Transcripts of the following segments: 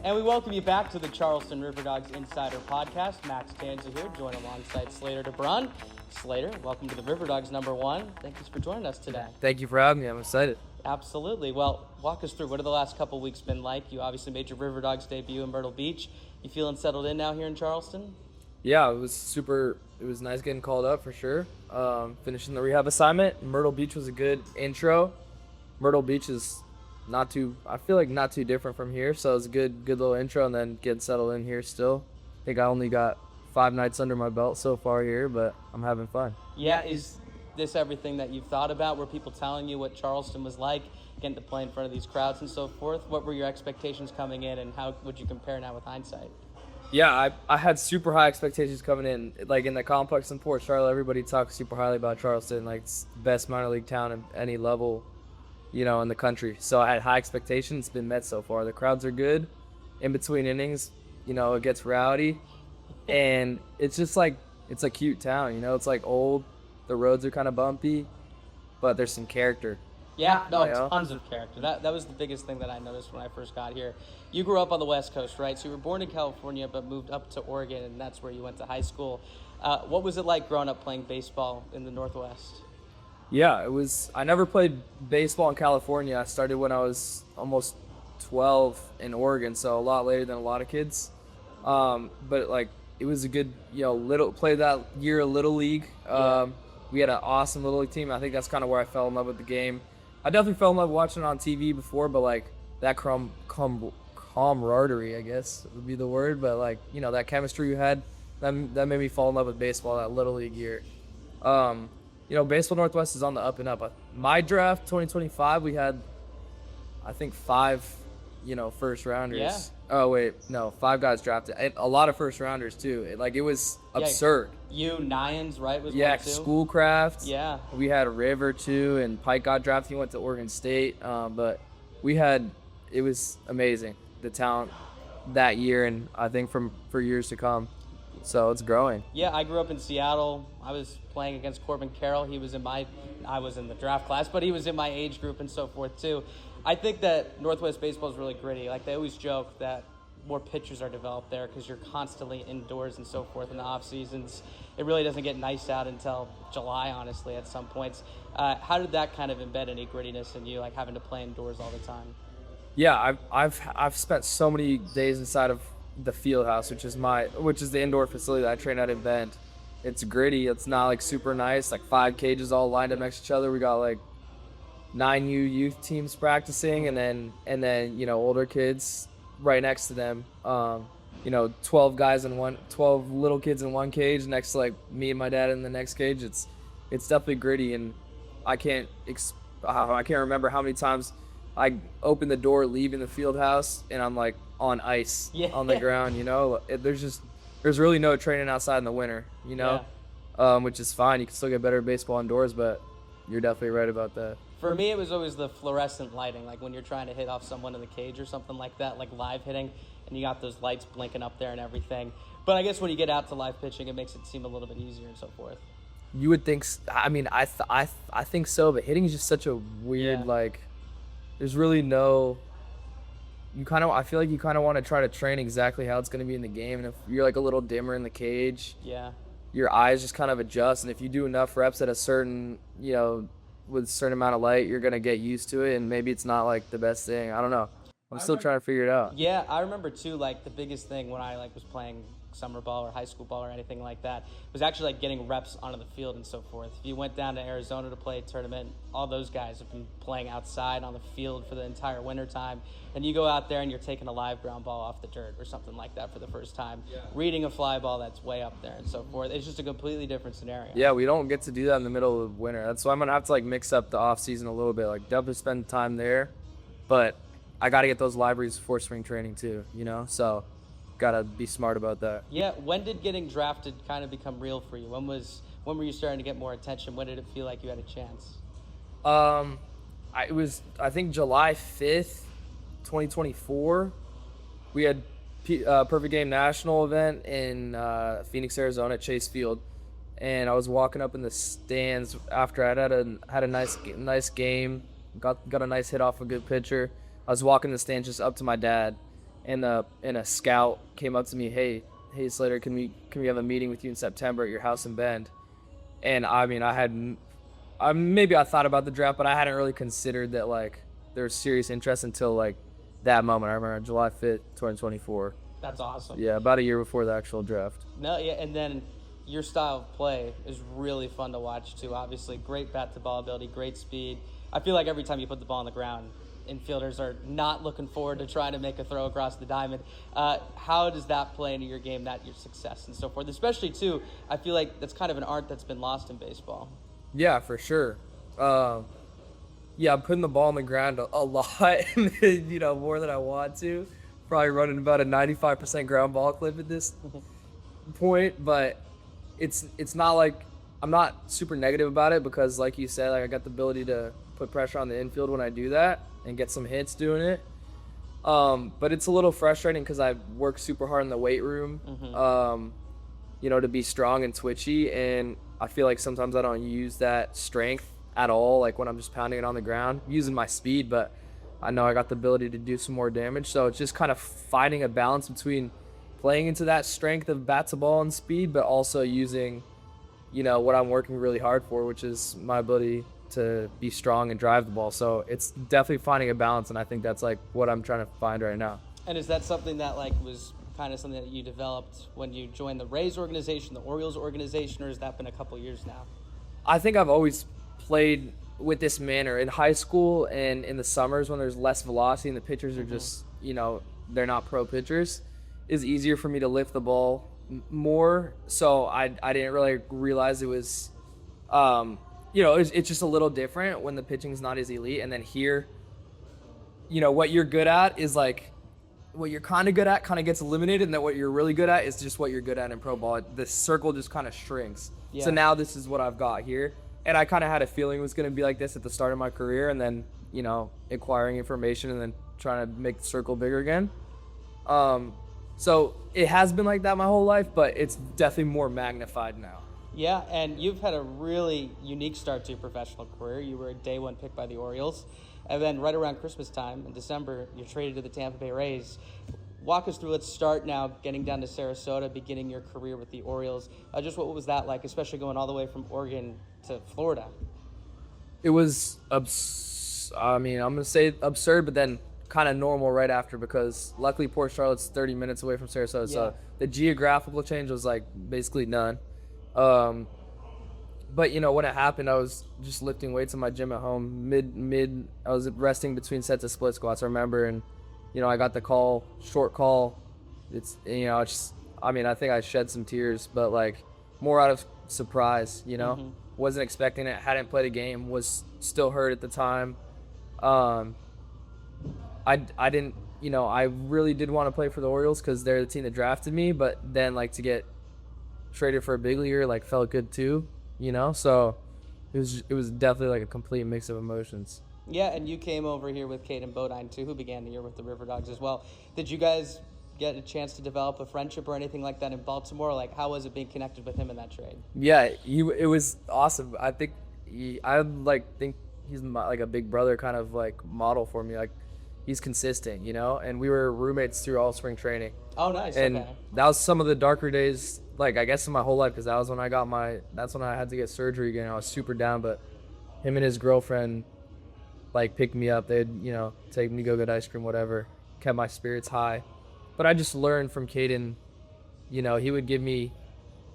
And we welcome you back to the Charleston RiverDogs Insider Podcast. Max Tanza here, joined alongside Slater de Brun. Slater, welcome to the RiverDogs #1. Thank you for joining us today. Thank you for having me. I'm excited. Absolutely. Well, walk us through, what have the last couple weeks been like? You obviously made your RiverDogs debut in Myrtle Beach. You feeling settled in now here in Charleston? Yeah, it was nice getting called up for sure. Finishing the rehab assignment. Myrtle Beach was a good intro. Myrtle Beach is not too different from here, so it was a good little intro, and then getting settled in here still. I think I only got 5 nights under my belt so far here, but I'm having fun. Yeah, is this everything that you've thought about? Were people telling you what Charleston was like, getting to play in front of these crowds and so forth? What were your expectations coming in, and how would you compare now with hindsight? Yeah, I had super high expectations coming in. Like in the complex in Port Charlotte, everybody talks super highly about Charleston. Like it's the best minor league town at any level, in the country. So I had high expectations. It's been met so far. The crowds are good. In between innings, it gets rowdy, and it's just like it's a cute town. It's like old. The roads are kind of bumpy, but there's some character. Yeah, no, tons of character. That was the biggest thing that I noticed when I first got here. You grew up on the West Coast, right? So you were born in California but moved up to Oregon, and that's where you went to high school. What was it like growing up playing baseball in the Northwest? Yeah, it was. I never played baseball in California. I started when I was almost 12 in Oregon, so a lot later than a lot of kids. But like it was a good, played that year of Little League. We had an awesome Little League team. I think that's kind of where I fell in love with the game. I definitely fell in love watching it on TV before, but like that camaraderie, I guess would be the word. But like that chemistry you had, that made me fall in love with baseball that Little League year. Baseball Northwest is on the up and up. My draft 2025, we had I think 5 first rounders. Yeah. Oh wait, no, 5 guys drafted. And a lot of first rounders too. It was absurd. You Nyans, right? Was yeah, one too? Schoolcraft. Yeah. We had River too, and Pike got drafted. He went to Oregon State. But it was amazing, the talent that year, and I think for years to come. So it's growing. Yeah, I grew up in Seattle. I was playing against Corbin Carroll. I was in the draft class, but he was in my age group and so forth too. I think that Northwest baseball is really gritty. Like they always joke that more pitchers are developed there because you're constantly indoors and so forth in the off seasons. It really doesn't get nice out until July, honestly, at some points. How did that kind of embed any grittiness in you, like having to play indoors all the time? Yeah, I've spent so many days inside of the field house, which is the indoor facility that I train at in Bend. It's gritty. It's not like super nice. Like 5 cages all lined up next to each other. We got like 9 youth teams practicing, and then older kids right next to them. 12 little kids in one cage next to like me and my dad in the next cage. It's definitely gritty, and I can't remember how many times I open the door leaving the field house and I'm like on ice on the ground. There's really no training outside in the winter. Which is fine. You can still get better at baseball indoors, but you're definitely right about that. For me, it was always the fluorescent lighting, like when you're trying to hit off someone in the cage or something like that, like live hitting, and you got those lights blinking up there and everything. But I guess when you get out to live pitching, it makes it seem a little bit easier and so forth. You would think. I mean, I think so, but hitting is just such a weird There's really no. I feel like you kind of want to try to train exactly how it's going to be in the game, and if you're like a little dimmer in the cage, your eyes just kind of adjust, and if you do enough reps at a certain, with a certain amount of light, you're going to get used to it, and maybe it's not like the best thing. I don't know. I'm still trying to figure it out. Yeah, I remember too, like the biggest thing when I was playing summer ball or high school ball or anything like that was actually like getting reps onto the field and so forth. If you went down to Arizona to play a tournament, all those guys have been playing outside on the field for the entire winter time, and you go out there and you're taking a live ground ball off the dirt or something like that for the first time, reading a fly ball that's way up there and so forth. It's just a completely different scenario. Yeah, we don't get to do that in the middle of winter. That's why I'm gonna have to like mix up the off season a little bit, like definitely spend time there, but I got to get those libraries before spring training too, so got to be smart about that. Yeah, when did getting drafted kind of become real for you? When were you starting to get more attention? When did it feel like you had a chance? I think July 5th, 2024. We had Perfect Game National event in Phoenix, Arizona at Chase Field, and I was walking up in the stands after I had a nice game, got a nice hit off a good pitcher. I was walking the stands just up to my dad, and a scout came up to me, hey Slater, can we have a meeting with you in September at your house in Bend? And I mean, maybe I thought about the draft, but I hadn't really considered that like there was serious interest until like that moment. I remember July 5th, 2024. That's awesome. Yeah, about a year before the actual draft. No, yeah, and then your style of play is really fun to watch too. Obviously, great bat to ball ability, great speed. I feel like every time you put the ball on the ground, infielders are not looking forward to trying to make a throw across the diamond. How does that play into your game, your success and so forth? Especially too, I feel like that's kind of an art that's been lost in baseball. Yeah, for sure. Yeah, I'm putting the ball on the ground a lot, more than I want to. Probably running about a 95% ground ball clip at this point, but it's not like I'm not super negative about it because, like you said, like I got the ability to put pressure on the infield when I do that and get some hits doing it. But it's a little frustrating because I work super hard in the weight room, to be strong and twitchy, and I feel like sometimes I don't use that strength at all, like when I'm just pounding it on the ground, using my speed, but I know I got the ability to do some more damage. So it's just kind of finding a balance between playing into that strength of bat to ball and speed, but also using, what I'm working really hard for, which is my ability to be strong and drive the ball. So it's definitely finding a balance, and I think that's like what I'm trying to find right now. And is that something that like was kind of something that you developed when you joined the Rays organization, the Orioles organization, or has that been a couple years now? I think I've always played with this manner in high school and in the summers when there's less velocity and the pitchers are just, they're not pro pitchers. It's easier for me to lift the ball more. So I didn't really realize it was, it's just a little different when the pitching's not as elite. And then here, what you're good at is like, what you're kind of good at kind of gets eliminated, and then what you're really good at is just what you're good at in pro ball. The circle just kind of shrinks. Yeah. So now this is what I've got here. And I kind of had a feeling it was going to be like this at the start of my career, and then, acquiring information and then trying to make the circle bigger again. So it has been like that my whole life, but it's definitely more magnified now. Yeah, and you've had a really unique start to your professional career. You were a day one pick by the Orioles, and then right around Christmas time in December, you're traded to the Tampa Bay Rays. Walk us through, let's start now getting down to Sarasota, beginning your career with the Orioles. Just what was that like, especially going all the way from Oregon to Florida? It was, I'm going to say absurd, but then kind of normal right after, because luckily Port Charlotte's 30 minutes away from Sarasota, so the geographical change was like basically none. But when it happened, I was just lifting weights in my gym at home. I was resting between sets of split squats, I remember, and I got the call, short call. It's I think I shed some tears, but like more out of surprise, Wasn't expecting it, hadn't played a game, was still hurt at the time. I didn't, I really did want to play for the Orioles because they're the team that drafted me, but then like to get traded for a big leaguer like felt good too, so it was definitely like a complete mix of emotions. Yeah, and you came over here with Caden Bodine too, who began the year with the RiverDogs as well. Did you guys get a chance to develop a friendship or anything like that in Baltimore? Like, how was it being connected with him in that trade? Yeah, it was awesome. I think think he's like a big brother kind of like model for me. Like, he's consistent, and we were roommates through all spring training. Oh, nice. And okay. That was some of the darker days, like I guess in my whole life, because that's when I had to get surgery again. I was super down, but him and his girlfriend like picked me up. They'd, take me to go get ice cream, whatever, kept my spirits high. But I just learned from Caden, he would give me,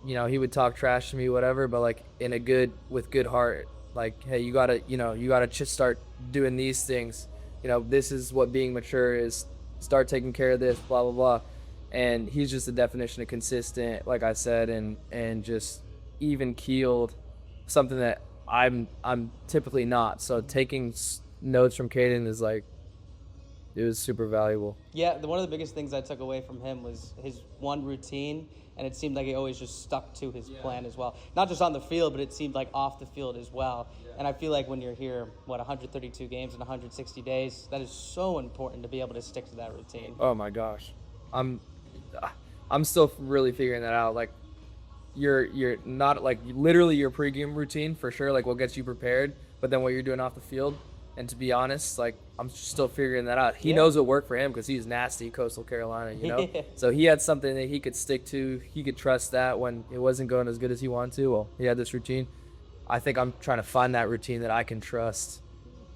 he would talk trash to me, whatever, but like with good heart, like, hey, you gotta just start doing these things. This is what being mature is. Start taking care of this, blah, blah, blah. And he's just the definition of consistent, like I said, and just even keeled, something that I'm typically not. So taking notes from Caden is like, it was super valuable. Yeah, one of the biggest things I took away from him was his one routine, and it seemed like he always just stuck to his plan as well. Not just on the field, but it seemed like off the field as well. Yeah. And I feel like when you're here, 132 games in 160 days, that is so important to be able to stick to that routine. Oh my gosh. I'm still really figuring that out. Like, you're not like literally your pregame routine for sure, like what gets you prepared, but then what you're doing off the field, And to be honest, like, I'm still figuring that out. He Yeah. knows what worked for him because he's nasty, Coastal Carolina, you know? Yeah. So he had something that he could stick to. He could trust that when it wasn't going as good as he wanted to. Well, he had this routine. I think I'm trying to find that routine that I can trust.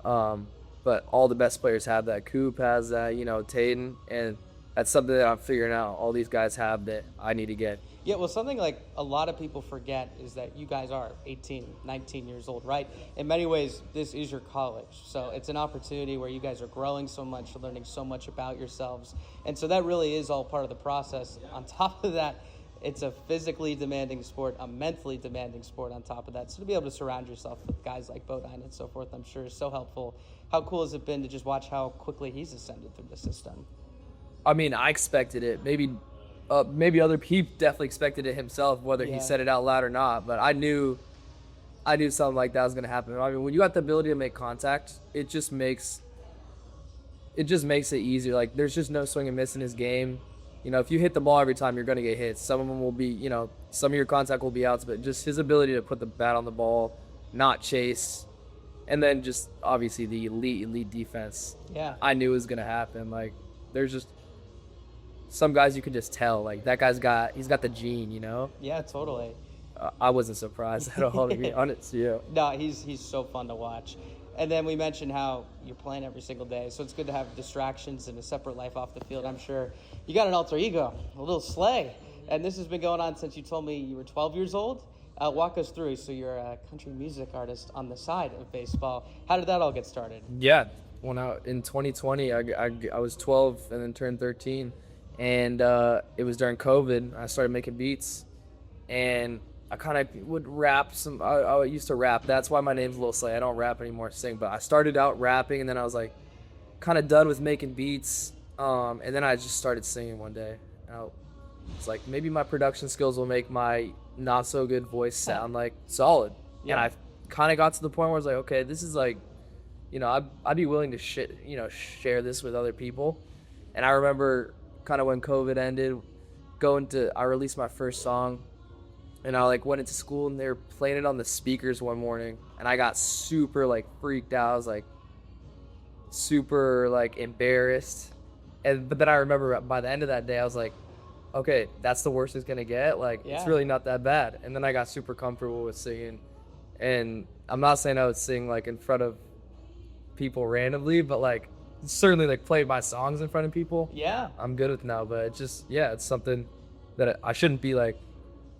But all the best players have that. Coop has that, you know, Tatum. And that's something that I'm figuring out. All these guys have that I need to get. Yeah, well, something like a lot of people forget is that you guys are 18, 19 years old, right? In many ways, this is your college. So it's an opportunity where you guys are growing so much, learning so much about yourselves. And so that really is all part of the process. On top of that, it's a physically demanding sport, a mentally demanding sport on top of that. So to be able to surround yourself with guys like Bodine and so forth, I'm sure is so helpful. How cool has it been to just watch how quickly he's ascended through the system? I mean, I expected it. Maybe he definitely expected it himself, whether he said it out loud or not. But I knew something like that was gonna happen. I mean, when you got the ability to make contact, it just makes it easier. Like, there's just no swing and miss in his game. You know, if you hit the ball every time, you're gonna get hits. Some of them will be, you know, some of your contact will be outs, but just his ability to put the bat on the ball, not chase, and then just obviously the elite defense. Yeah. I knew it was gonna happen. Like, there's just some guys you can just tell, like, that guy's got the gene, you know? Yeah, totally. I wasn't surprised at all, to be honest. Yeah. No, he's so fun to watch. And then we mentioned how you're playing every single day, so it's good to have distractions and a separate life off the field. I'm sure you got an alter ego, a little Slay, and this has been going on since you told me you were 12 years old. Walk us through. So you're a country music artist on the side of baseball. How did that all get started? Yeah. When in 2020, I was 12 and then turned 13. And it was during COVID. I started making beats, and I kind of would rap some. I used to rap. That's why my name's Lil Slay. I don't rap anymore, sing. But I started out rapping, and then I was like, kind of done with making beats. And then I just started singing one day. It's like, maybe my production skills will make my not so good voice sound like solid. Yeah. And I kind of got to the point where I was like, okay, this is like, you know, I'd be willing to share this with other people. And I remember, kind of when COVID ended, I released my first song, and I like went into school and they were playing it on the speakers one morning, and I got super like freaked out. I was like super like embarrassed, but then I remember by the end of that day I was like, okay, that's the worst it's gonna get. Like, it's really not that bad. And then I got super comfortable with singing, and I'm not saying I would sing like in front of people randomly, but like, certainly like played my songs in front of people. Yeah. I'm good with now, but it's just, it's something that I shouldn't be like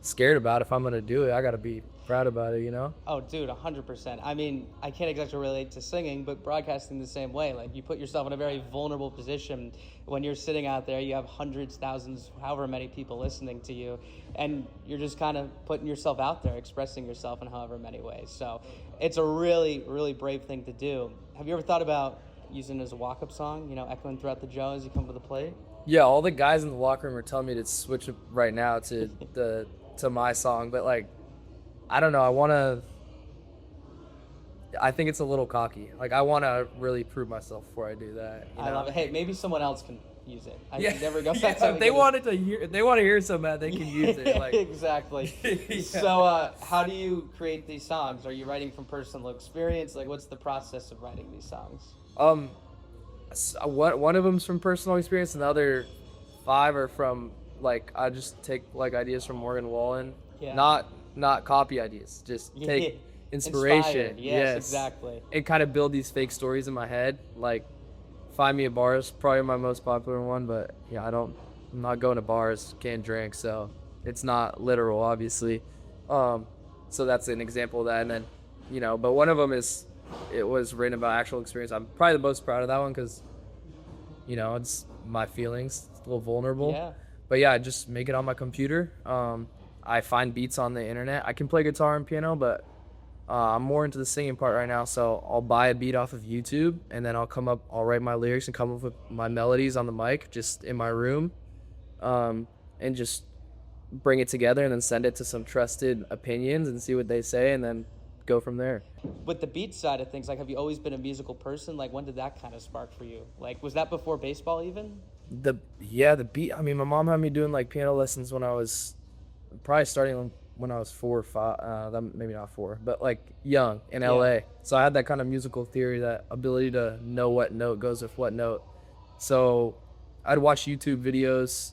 scared about. If I'm going to do it, I got to be proud about it, you know? Oh, dude, 100%. I mean, I can't exactly relate to singing, but broadcasting the same way. Like, you put yourself in a very vulnerable position when you're sitting out there. You have hundreds, thousands, however many people listening to you, and you're just kind of putting yourself out there, expressing yourself in however many ways. So it's a really, really brave thing to do. Have you ever thought about using it as a walk-up song, you know, echoing throughout the Joe as you come to the plate? Yeah, all the guys in the locker room are telling me to switch it right now to my song, but like, I don't know. I think it's a little cocky. Like, I want to really prove myself before I do that. You know? I love it. Hey, maybe someone else can use it. There we go. If they want to hear so bad, they can use it. Like, exactly. So, how do you create these songs? Are you writing from personal experience? Like, what's the process of writing these songs? One of them's from personal experience, and the other 5 are from, like, I just take like ideas from Morgan Wallen. Yeah. Not copy ideas. Just take inspiration. Inspired. Yes, exactly. And kind of build these fake stories in my head. Like, Find Me a Bar is probably my most popular one, but yeah, I'm not going to bars, can't drink, so it's not literal, obviously. So that's an example of that. And then, you know, but one of them it was written about actual experience. I'm probably the most proud of that one because, you know, it's my feelings. It's a little vulnerable. Yeah. But yeah, I just make it on my computer. I find beats on the internet. I can play guitar and piano, but I'm more into the singing part right now. So I'll buy a beat off of YouTube, and then I'll write my lyrics and come up with my melodies on the mic just in my room, and just bring it together and then send it to some trusted opinions and see what they say, and then go from there. With the beat side of things, like, have you always been a musical person? Like, when did that kind of spark for you? Like, was that before baseball even? The beat. I mean, my mom had me doing like piano lessons when I was probably starting when I was 4 or 5, maybe not 4, but like young in LA. So I had that kind of musical theory, that ability to know what note goes with what note. So I'd watch YouTube videos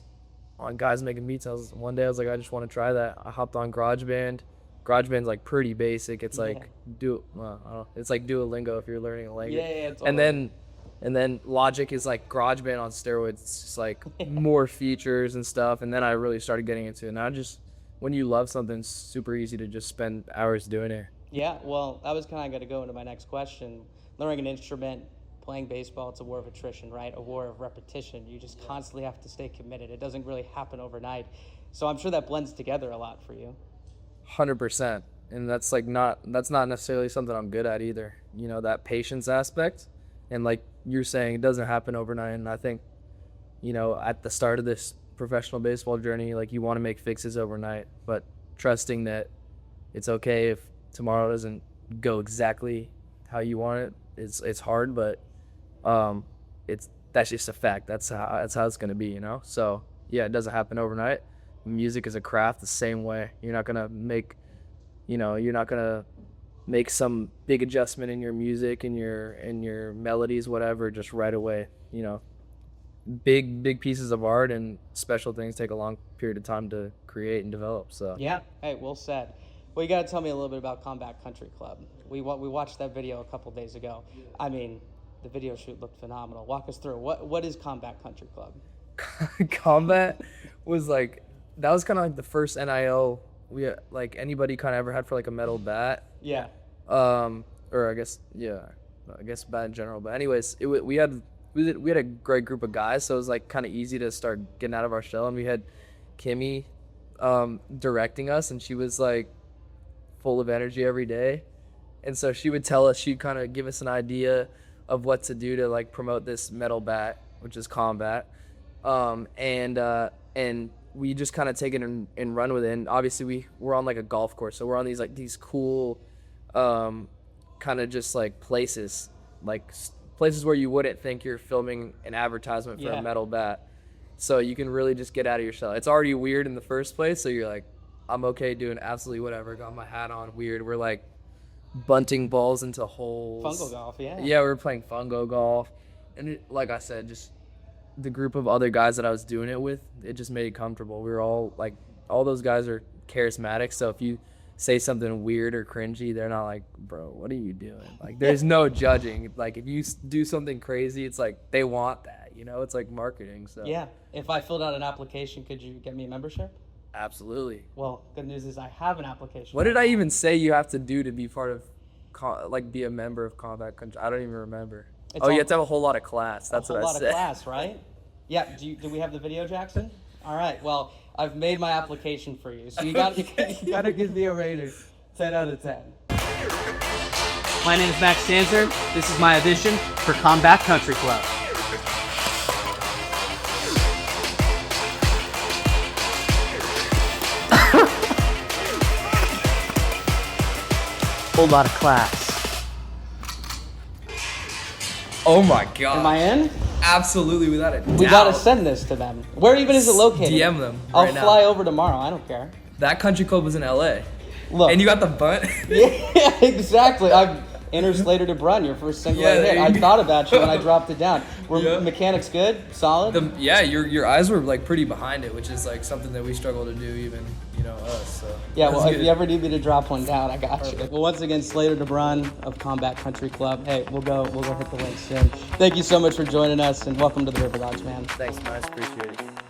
on guys making beats. One day I was like, I just want to try that. I hopped on GarageBand. GarageBand's like pretty basic. It's like I don't know. It's like Duolingo if you're learning a language. Yeah, totally. And then Logic is like GarageBand on steroids. It's just like more features and stuff. And then I really started getting into it. Now when you love something, it's super easy to just spend hours doing it. Yeah, well, that was kind of going to go into my next question. Learning an instrument, playing baseball, it's a war of attrition, right? A war of repetition. You just constantly have to stay committed. It doesn't really happen overnight. So I'm sure that blends together a lot for you. 100%. And that's not necessarily something I'm good at either. You know, that patience aspect. And like you're saying, it doesn't happen overnight. And I think, you know, at the start of this professional baseball journey, like you want to make fixes overnight, but trusting that it's okay if tomorrow doesn't go exactly how you want it. It's hard, but that's just a fact. That's how it's gonna be, you know. So yeah, it doesn't happen overnight. Music is a craft the same way. You're not gonna make some big adjustment in your music and your melodies, whatever, just right away. You know, big pieces of art and special things take a long period of time to create and develop. So yeah, hey, well said. Well, you got to tell me a little bit about Combat Country Club. We watched that video a couple days ago. I mean, the video shoot looked phenomenal. Walk us through what is Combat Country Club? Combat was like, that was kind of like the first NIL we like anybody kind of ever had for like a metal bat. Yeah. Or I guess bat in general. But anyways, we had a great group of guys, so it was like kind of easy to start getting out of our shell. And we had Kimmy directing us, and she was like full of energy every day. And so she would tell us, she'd kind of give us an idea of what to do to like promote this metal bat, which is Combat. And we just kind of take it and run with it. And obviously we're on like a golf course, so we're on these cool kind of just like places where you wouldn't think you're filming an advertisement for a metal bat. So you can really just get out of your shell. It's already weird in the first place, so you're like, I'm okay doing absolutely whatever. Got my hat on, weird. We're like bunting balls into holes. Fungo golf, yeah. Yeah, we were playing fungo golf. And it, like I said, just the group of other guys that I was doing it with, it just made it comfortable. We were all like, all those guys are charismatic, so if you say something weird or cringy, they're not like, bro, what are you doing? Like, there's no judging. Like, if you do something crazy, it's like they want that, you know? It's like marketing. So yeah, if I filled out an application, could you get me a membership? Absolutely. Well, good news is I have an application. What did I even say you have to do to be part of be a member of Combat Country? I don't even remember. You have to have a whole lot of class. That's what I said. A whole lot of class, right? Yeah. Do we have the video, Jackson? All right. Well, I've made my application for you, so you got to give me a rating. 10 out of 10. My name is Max Stanzer. This is my audition for Combat Country Club. Whole lot of class. Oh my god. Am I in? Absolutely, without a doubt. We gotta send this to them. Where even is it located? DM them. I'll fly over tomorrow. I don't care. That country club was in LA. Look. And you got the bunt? Yeah, exactly. I'm Slater de Brun, your first single I hit. I thought about you when I dropped it down. Were mechanics good? Solid? Your eyes were like pretty behind it, which is like something that we struggle to do, even, us. So yeah, well, if you ever need me to drop one down, I got you. Well, once again, Slater de Brun of Combat Country Club. Hey, we'll go hit the link soon. Thank you so much for joining us, and welcome to the RiverDogs, man. Thanks, man. Appreciate it.